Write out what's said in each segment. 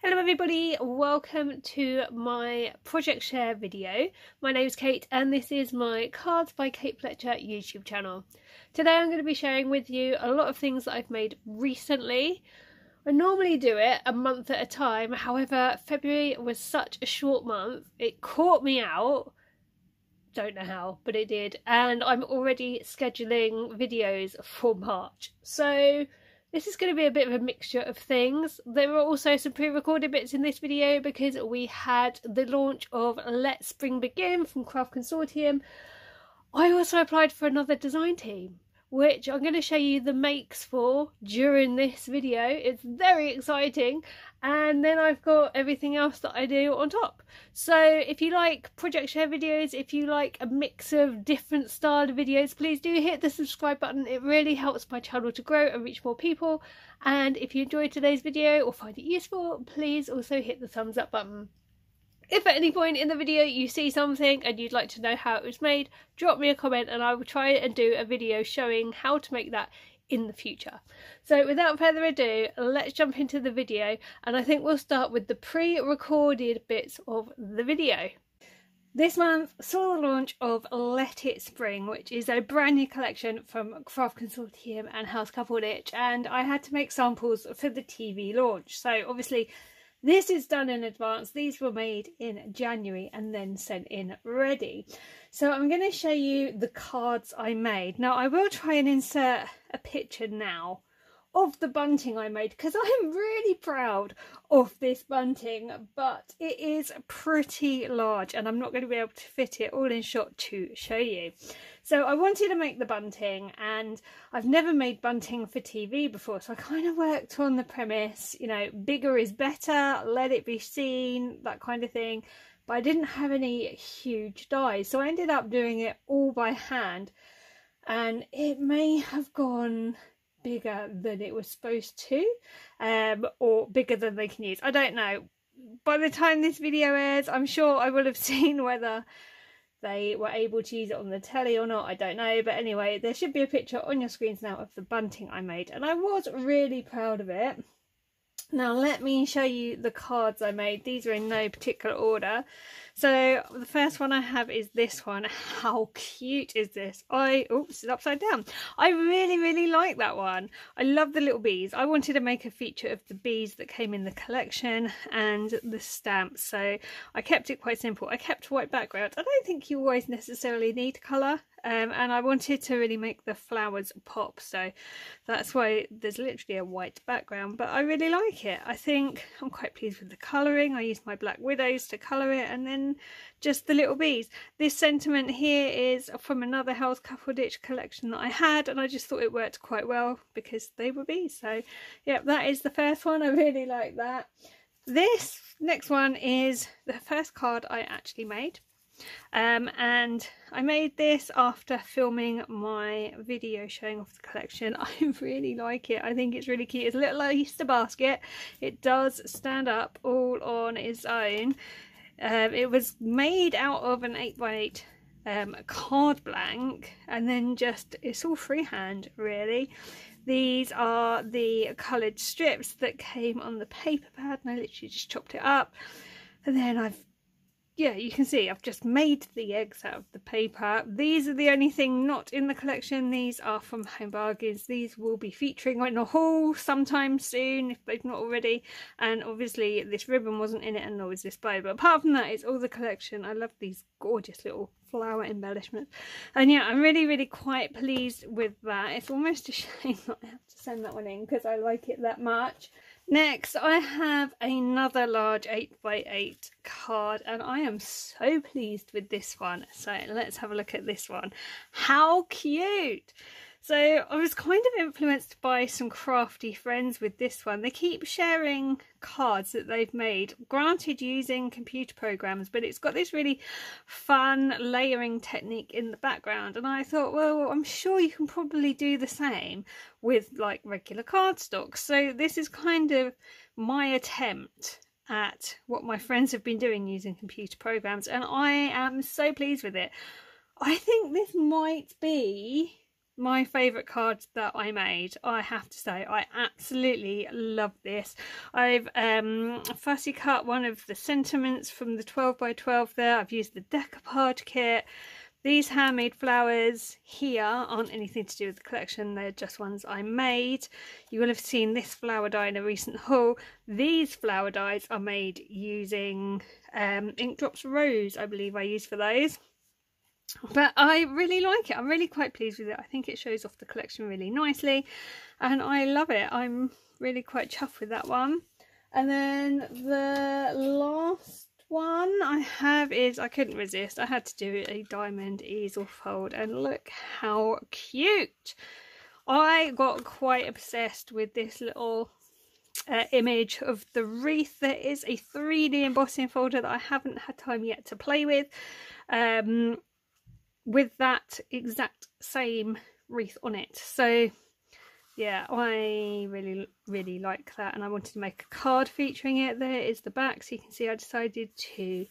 Hello everybody, welcome to my project share video. My name is Kate and this is my Cards by Kate Fletcher YouTube channel. Today I'm going to be sharing with you a lot of things that I've made recently. I normally do it a month at a time, however February was such a short month, it caught me out. Don't know how, but it did, and I'm already scheduling videos for March. So this is going to be a bit of a mixture of things. There are also some pre-recorded bits in this video because we had the launch of Let Spring Begin from Craft Consortium. I also applied for another design team, which I'm going to show you the makes for during this video. It's very exciting, and then I've got everything else that I do on top. So if you like project share videos, if you like a mix of different style of videos, please do hit the subscribe button. It really helps my channel to grow and reach more people. And if you enjoyed today's video or find it useful, please also hit the thumbs up button. If at any point in the video you see something and you'd like to know how it was made, drop me a comment and I will try and do a video showing how to make that in the future. So without further ado, let's jump into the video, and I think we'll start with the pre-recorded bits of the video. This month saw the launch of Let It Spring, which is a brand new collection from Craft Consortium and House Coupled-Itch, and I had to make samples for the TV launch. So obviously this is done in advance. These were made in January and then sent in ready. So I'm going to show you the cards I made. Now I will try and insert a picture now of the bunting I made because I'm really proud of this bunting, but it is pretty large and I'm not going to be able to fit it all in shot to show you. So I wanted to make the bunting, and I've never made bunting for TV before, so I kind of worked on the premise, you know, bigger is better, let it be seen, that kind of thing, but I didn't have any huge dies, so I ended up doing it all by hand, and it may have gone bigger than it was supposed to, or bigger than they can use. I don't know. By the time this video airs, I'm sure I will have seen whether they were able to use it on the telly or not. I don't know, but anyway, there should be a picture on your screens now of the bunting I made, and I was really proud of it. Now let me show you the cards I made. These are in no particular order. So the first one I have is this one. How cute is this? Oops, it's upside down. I really like that one. I love the little bees. I wanted to make a feature of the bees that came in the collection and the stamps, so I kept it quite simple. I kept white background. I don't think you always necessarily need colour. And I wanted to really make the flowers pop, so that's why there's literally a white background, but I really like it. I think I'm quite pleased with the colouring. I used my black widows to colour it, and then just the little bees. This sentiment here is from another House Coupled-Itch collection that I had, and I just thought it worked quite well because they were bees. So yeah, that is the first one. I really like that. This next one is the first card I actually made. And I made this after filming my video showing off the collection. I really like it. I think it's really cute. It's a little Easter basket. It does stand up all on its own. It was made out of an 8x8 card blank, and then just it's all freehand really. These are the coloured strips that came on the paper pad, and I literally just chopped it up, and then yeah, you can see I've just made the eggs out of the paper. These are the only thing not in the collection. These are from Home Bargains. These will be featuring in a haul sometime soon if they've not already. And obviously this ribbon wasn't in it, and nor was this bow. But apart from that, it's all the collection. I love these gorgeous little flower embellishments. And yeah, I'm really quite pleased with that. It's almost a shame that I have to send that one in because I like it that much. Next, I have another large 8x8 card, and I am so pleased with this one. So let's have a look at this one. How cute! So I was kind of influenced by some crafty friends with this one. They keep sharing cards that they've made, granted using computer programs, but it's got this really fun layering technique in the background, and I thought, well, I'm sure you can probably do the same with like regular cardstock. So this is kind of my attempt at what my friends have been doing using computer programs, and I am so pleased with it. I think this might be my favourite card that I made. I have to say, I absolutely love this. I've fussy cut one of the sentiments from the 12 by 12 there. I've used the decoupage kit. These handmade flowers here aren't anything to do with the collection, they're just ones I made. You will have seen this flower die in a recent haul. These flower dies are made using Ink Drops Rose, I believe I used for those. But I really like it. I'm really quite pleased with it. I think it shows off the collection really nicely and I love it. I'm really quite chuffed with that one. And then the last one I have is, I couldn't resist, I had to do a diamond easel fold, and look how cute. I got quite obsessed with this little image of the wreath. There is a 3D embossing folder that I haven't had time yet to play with that exact same wreath on it. So yeah, I really like that, and I wanted to make a card featuring it. There is the back, so you can see I decided to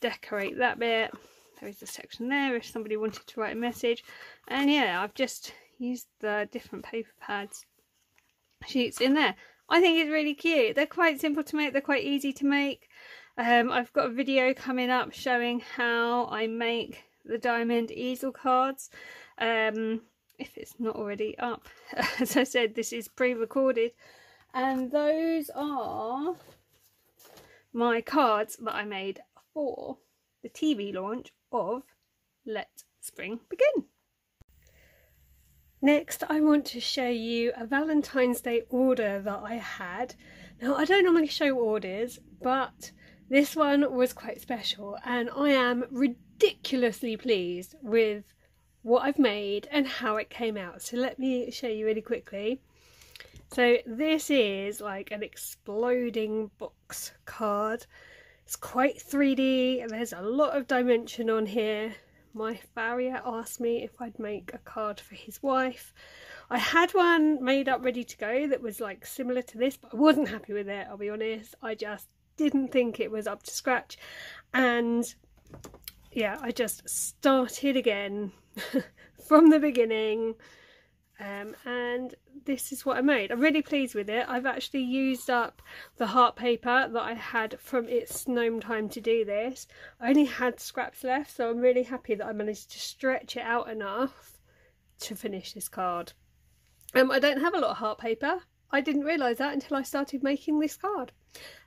decorate that bit. There is a section there if somebody wanted to write a message, and yeah, I've just used the different paper pads sheets in there. I think it's really cute. They're quite simple to make, they're quite easy to make. I've got a video coming up showing how I make the diamond easel cards. If it's not already up. As I said, this is pre-recorded, and those are my cards that I made for the TV launch of Let Spring Begin. Next, I want to show you a Valentine's Day order that I had. Now, I don't normally show orders, but this one was quite special, and I am ridiculously pleased with what I've made and how it came out. So let me show you really quickly. So this is like an exploding box card. It's quite 3D and there's a lot of dimension on here. My farrier asked me if I'd make a card for his wife. I had one made up ready to go that was like similar to this, but I wasn't happy with it, I'll be honest. I just didn't think it was up to scratch, and yeah, I just started again from the beginning, and this is what I made. I'm really pleased with it. I've actually used up the heart paper that I had from It's Gnome Time to do this. I only had scraps left, so I'm really happy that I managed to stretch it out enough to finish this card. I don't have a lot of heart paper. I didn't realise that until I started making this card.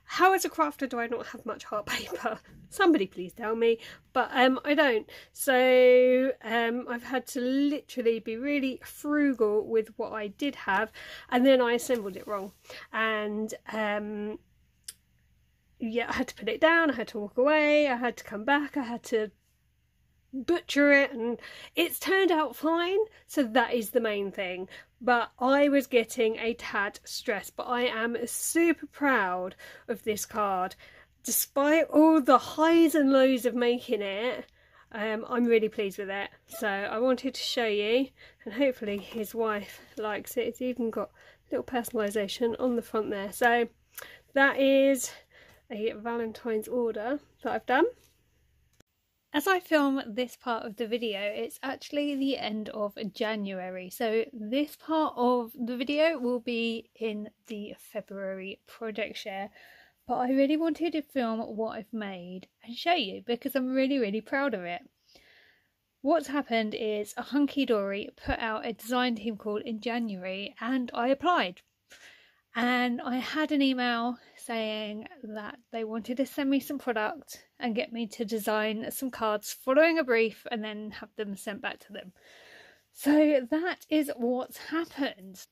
How as a crafter do I not have much heart paper? Somebody please tell me, but I don't. So I've had to literally be really frugal with what I did have, and then I assembled it wrong, and yeah, I had to put it down, I had to walk away, I had to come back, I had to butcher it, and it's turned out fine, so that is the main thing. But I was getting a tad stressed, but I am super proud of this card. Despite all the highs and lows of making it, I'm really pleased with it. So I wanted to show you, and hopefully his wife likes it. It's even got a little personalisation on the front there. So that is a Valentine's order that I've done. As I film this part of the video, it's actually the end of January, so this part of the video will be in the February project share, but I really wanted to film what I've made and show you because I'm really proud of it. What's happened is a Hunkydory put out a design team call in January and I applied. And I had an email saying that they wanted to send me some product and get me to design some cards following a brief and then have them sent back to them. So that is what's happened.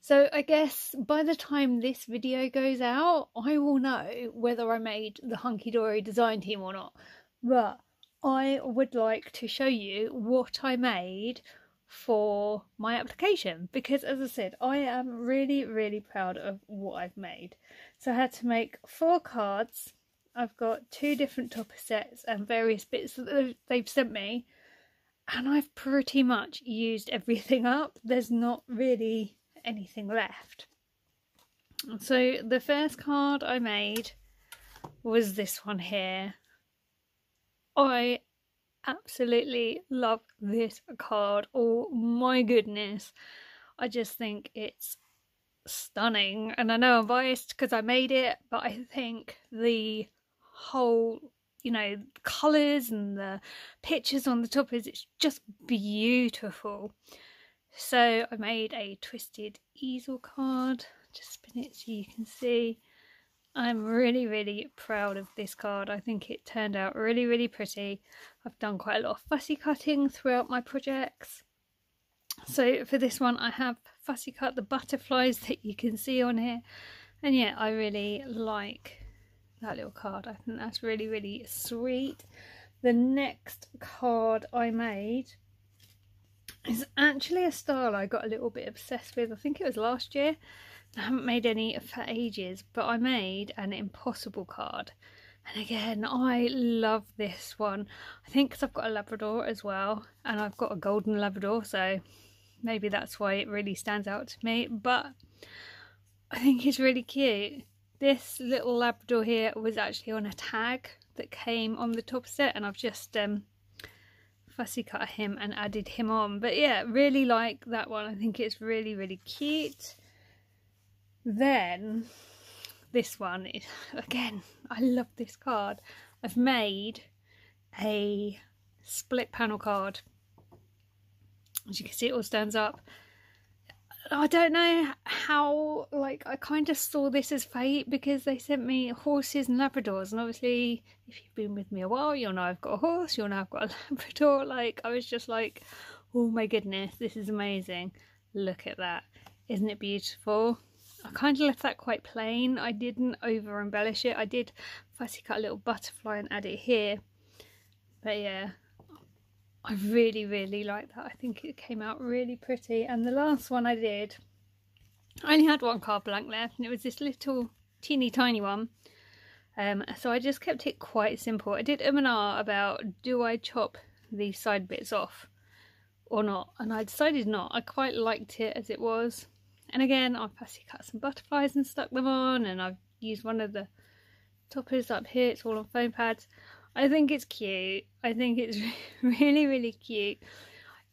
So I guess by the time this video goes out, I will know whether I made the Hunkydory design team or not. But I would like to show you what I made for my application, because as I said, I am really proud of what I've made. So I had to make 4 cards. I've got 2 different topper sets and various bits that they've sent me, and I've pretty much used everything up. There's not really anything left. So the first card I made was this one here. I absolutely love this card. Oh my goodness, I just think it's stunning. And I know I'm biased because I made it, but I think the whole, you know, colours and the pictures on the top is, it's just beautiful. So I made a twisted easel card. Just spin it so you can see. I'm really proud of this card. I think it turned out really pretty. I've done quite a lot of fussy cutting throughout my projects. So for this one I have fussy cut the butterflies that you can see on here, and yeah, I really like that little card. I think that's really sweet. The next card I made is actually a style I got a little bit obsessed with. I think it was last year. I haven't made any for ages, but I made an impossible card, and again I love this one. I think because I've got a Labrador as well, and I've got a golden Labrador, so maybe that's why it really stands out to me, but I think it's really cute. This little Labrador here was actually on a tag that came on the top set, and I've just fussy cut him and added him on. But yeah, really like that one. I think it's really cute. Then this one is, again, I love this card. I've made a split panel card. As you can see, it all stands up. I don't know how, like, I kind of saw this as fate because they sent me horses and Labradors, and obviously if you've been with me a while, you'll know I've got a horse, you'll know I've got a Labrador. Like, I was just like, oh my goodness, this is amazing. Look at that. Isn't it beautiful? I kind of left that quite plain. I didn't over embellish it. I did fussy cut a little butterfly and add it here, but yeah, I really like that. I think it came out really pretty. And the last one I did, I only had one card blank left, and it was this little teeny tiny one. So I just kept it quite simple. I did and ah about, do I chop these side bits off or not? And I decided not. I quite liked it as it was. And again, I've fussy cut some butterflies and stuck them on, and I've used one of the toppers up here. It's all on foam pads. I think it's cute. I think it's really cute.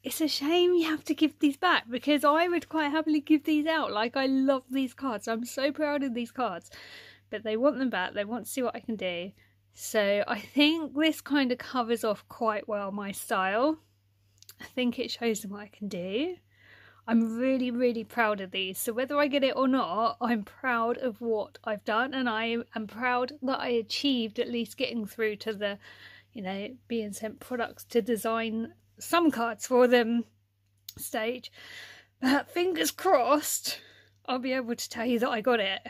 It's a shame you have to give these back, because I would quite happily give these out. Like, I love these cards. I'm so proud of these cards. But they want them back. They want to see what I can do. So I think this kind of covers off quite well my style. I think it shows them what I can do. I'm really proud of these. So whether I get it or not, I'm proud of what I've done, and I am proud that I achieved at least getting through to the, you know, being sent products to design some cards for them stage. But fingers crossed, I'll be able to tell you that I got it.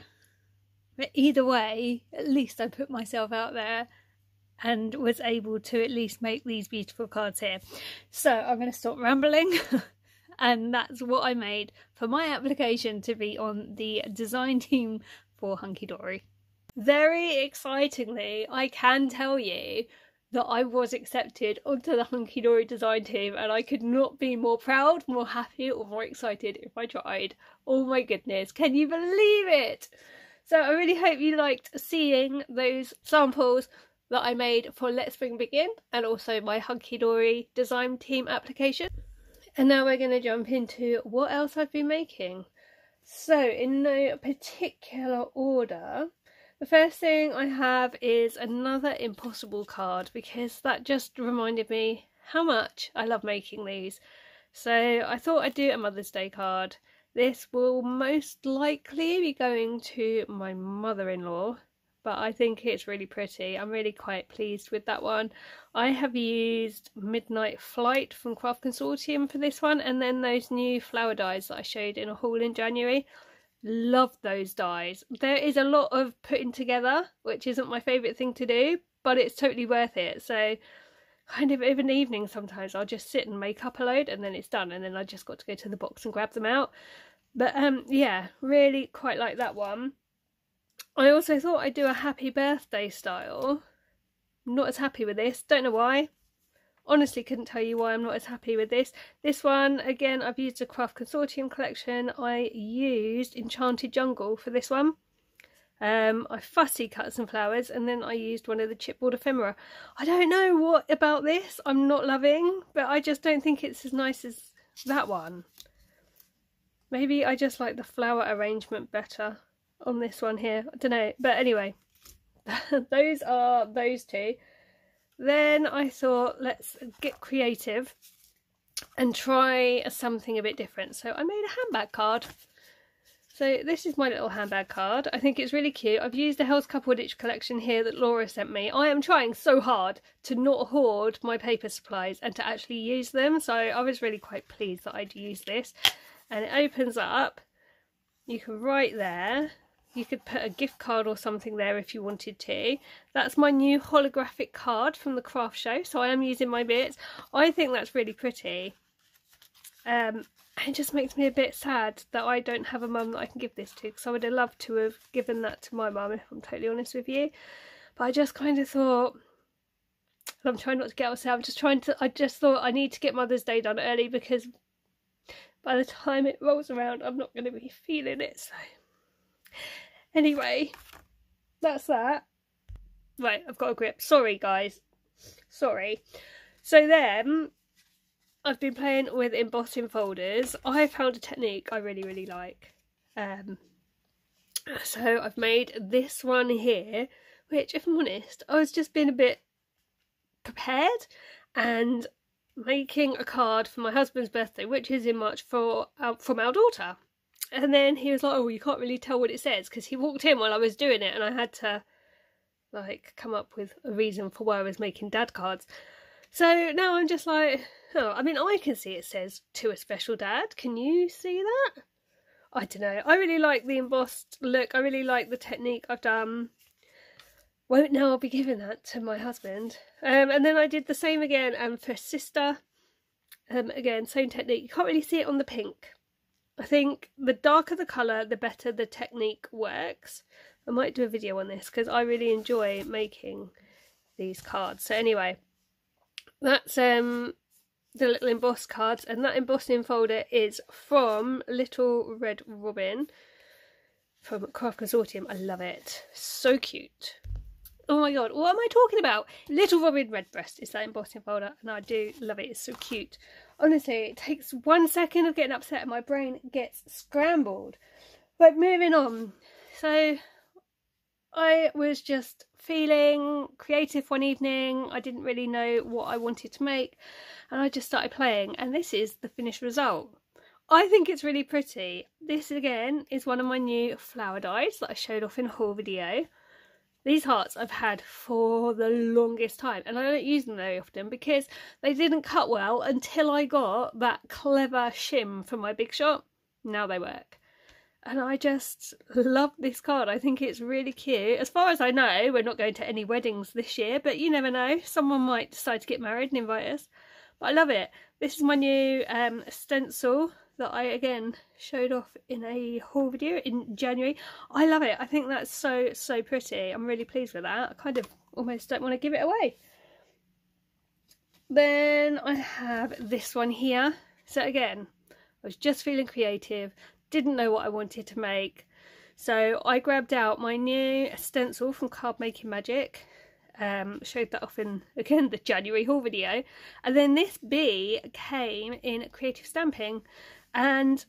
But either way, at least I put myself out there and was able to at least make these beautiful cards here. So I'm going to stop rambling. And that's what I made for my application to be on the design team for Hunkydory. Very excitingly, I can tell you that I was accepted onto the Hunkydory design team, and I could not be more proud, more happy, or more excited if I tried. Oh my goodness, can you believe it? So I really hope you liked seeing those samples that I made for Let Spring Begin, and also my Hunkydory design team application. And now we're going to jump into what else I've been making. So in no particular order, the first thing I have is another impossible card, because that just reminded me how much I love making these. So I thought I'd do a Mother's Day card. This will most likely be going to my mother-in-law, but I think it's really pretty. I'm really quite pleased with that one. I have used Midnight Flight from Craft Consortium for this one, and then those new flower dies that I showed in a haul in January. Love those dies. There is a lot of putting together, which isn't my favourite thing to do, but it's totally worth it. So kind of in the evening sometimes I'll just sit and make up a load, and then it's done, and then I just got to go to the box and grab them out. But yeah, really quite like that one. I also thought I'd do a happy birthday style. I'm not as happy with this, don't know why. Honestly couldn't tell you why I'm not as happy with this. This one, again, I've used a Craft Consortium collection. I used Enchanted Jungle for this one. I fussy cut some flowers, and then I used one of the chipboard ephemera. I don't know what about this I'm not loving, but I just don't think it's as nice as that one. Maybe I just like the flower arrangement better on this one here. I don't know, but anyway, those are those two. Then I thought, let's get creative and try something a bit different. So I made a handbag card. So this is my little handbag card. I think it's really cute. I've used the Hell's Couple Ditch collection here that Laura sent me. I am trying so hard to not hoard my paper supplies and to actually use them. So I was really quite pleased that I'd use this. And it opens up. You can write there. You could put a gift card or something there if you wanted to. That's my new holographic card from the craft show. So I am using my bits. I think that's really pretty. It just makes me a bit sad that I don't have a mum that I can give this to, because I would have loved to have given that to my mum, if I'm totally honest with you. But I just kind of thought, and I'm trying not to get upset, I just thought I need to get Mother's Day done early, because by the time it rolls around I'm not going to be feeling it. So anyway, that's that. Right, I've got a grip. Sorry guys, sorry. So then I've been playing with embossing folders. I found a technique I really like. So I've made this one here, which, if I'm honest, I was just being a bit prepared and making a card for my husband's birthday, which is in March, from our daughter. And then he was like, oh, you can't really tell what it says, because he walked in while I was doing it and I had to like come up with a reason for why I was making dad cards. So now I'm just like, oh, I mean, I can see it says to a special dad. Can you see that? I don't know. I really like the embossed look. I really like the technique I've done. Won't know I'll be giving that to my husband. And then I did the same again for sister. Again, same technique. You can't really see it on the pink. I think the darker the colour, the better the technique works. I might do a video on this because I really enjoy making these cards. So anyway, that's the little embossed cards, and that embossing folder is from Little Red Robin from Craft Consortium. I love it. So cute. Oh my god, what am I talking about? Little Robin Redbreast is that embossing folder, and I do love it. It's so cute. Honestly, it takes 1 second of getting upset and my brain gets scrambled. But moving on. So I was just feeling creative one evening. I didn't really know what I wanted to make, and I just started playing, and this is the finished result. I think it's really pretty. This again is one of my new flower dies that I showed off in a haul video. These hearts I've had for the longest time, and I don't use them very often because they didn't cut well until I got that clever shim from my Big Shot. Now they work. And I just love this card. I think it's really cute. As far as I know, we're not going to any weddings this year, but you never know. Someone might decide to get married and invite us. But I love it. This is my new stencil that I, again, showed off in a haul video in January. I love it. I think that's so, so pretty. I'm really pleased with that. I kind of almost don't want to give it away. Then I have this one here. So again, I was just feeling creative. Didn't know what I wanted to make, so I grabbed out my new stencil from Card Making Magic, showed that off in, again, the January haul video, and then this bee came in creative stamping, and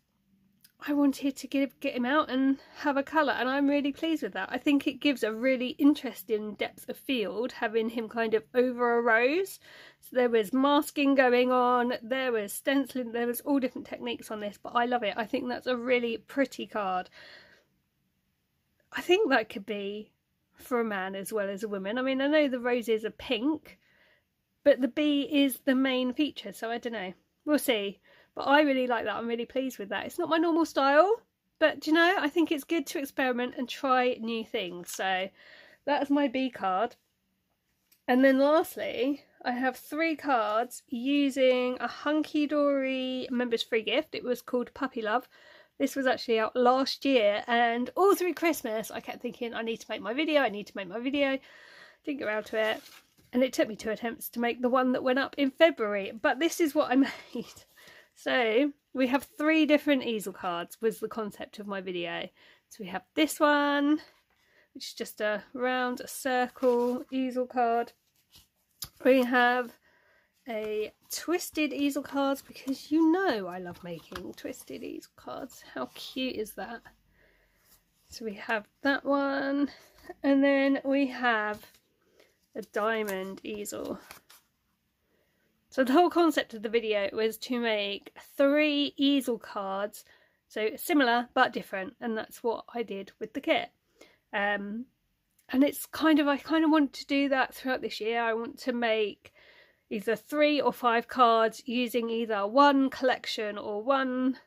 I wanted to get him out and have a colour, and I'm really pleased with that. I think it gives a really interesting depth of field, having him kind of over a rose. So there was masking going on, there was stenciling, there was all different techniques on this, but I love it. I think that's a really pretty card. I think that could be for a man as well as a woman. I mean, I know the roses are pink, but the bee is the main feature, so I don't know. We'll see. But I really like that. I'm really pleased with that. It's not my normal style, but you know, I think it's good to experiment and try new things. So that's my bee card. And then lastly, I have 3 cards using a Hunkydory members free gift. It was called Puppy Love. This was actually out last year, and all through Christmas I kept thinking, I need to make my video, I need to make my video. Didn't get around to it, and it took me 2 attempts to make the one that went up in February, but this is what I made. So we have 3 different easel cards was the concept of my video. So we have this one, which is just a round circle easel card. We have a twisted easel cards, because you know I love making twisted easel cards. How cute is that? So we have that one, and then we have a diamond easel. So the whole concept of the video was to make 3 easel cards, so similar but different, and that's what I did with the kit. And it's I kind of want to do that throughout this year. I want to make either 3 or 5 cards using either one collection or one,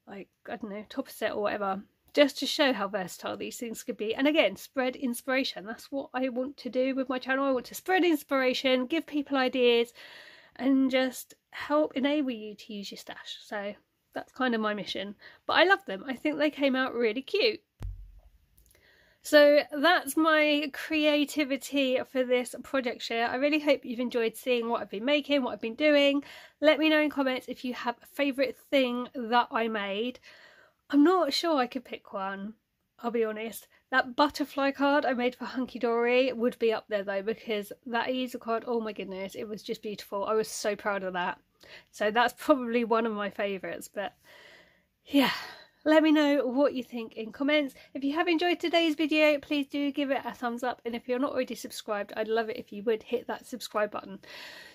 like, I don't know, topper set or whatever, just to show how versatile these things could be. And again, spread inspiration. That's what I want to do with my channel. I want to spread inspiration, give people ideas, and just help enable you to use your stash. So that's kind of my mission. But I love them. I think they came out really cute. So that's my creativity for this project share. I really hope you've enjoyed seeing what I've been making, what I've been doing. Let me know in comments if you have a favourite thing that I made. I'm not sure I could pick one, I'll be honest. That butterfly card I made for Hunkydory would be up there though, because that easel card, oh my goodness, it was just beautiful. I was so proud of that. So that's probably one of my favourites. But yeah, let me know what you think in comments. If you have enjoyed today's video, please do give it a thumbs up. And if you're not already subscribed, I'd love it if you would hit that subscribe button.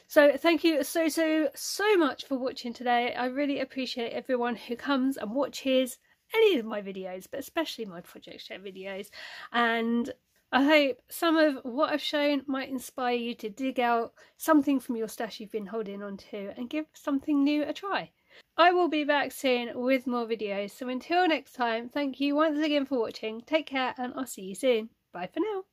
So thank you so much for watching today. I really appreciate everyone who comes and watches any of my videos, but especially my project share videos. And I hope some of what I've shown might inspire you to dig out something from your stash you've been holding on to and give something new a try. I will be back soon with more videos, so until next time, thank you once again for watching. Take care, and I'll see you soon. Bye for now.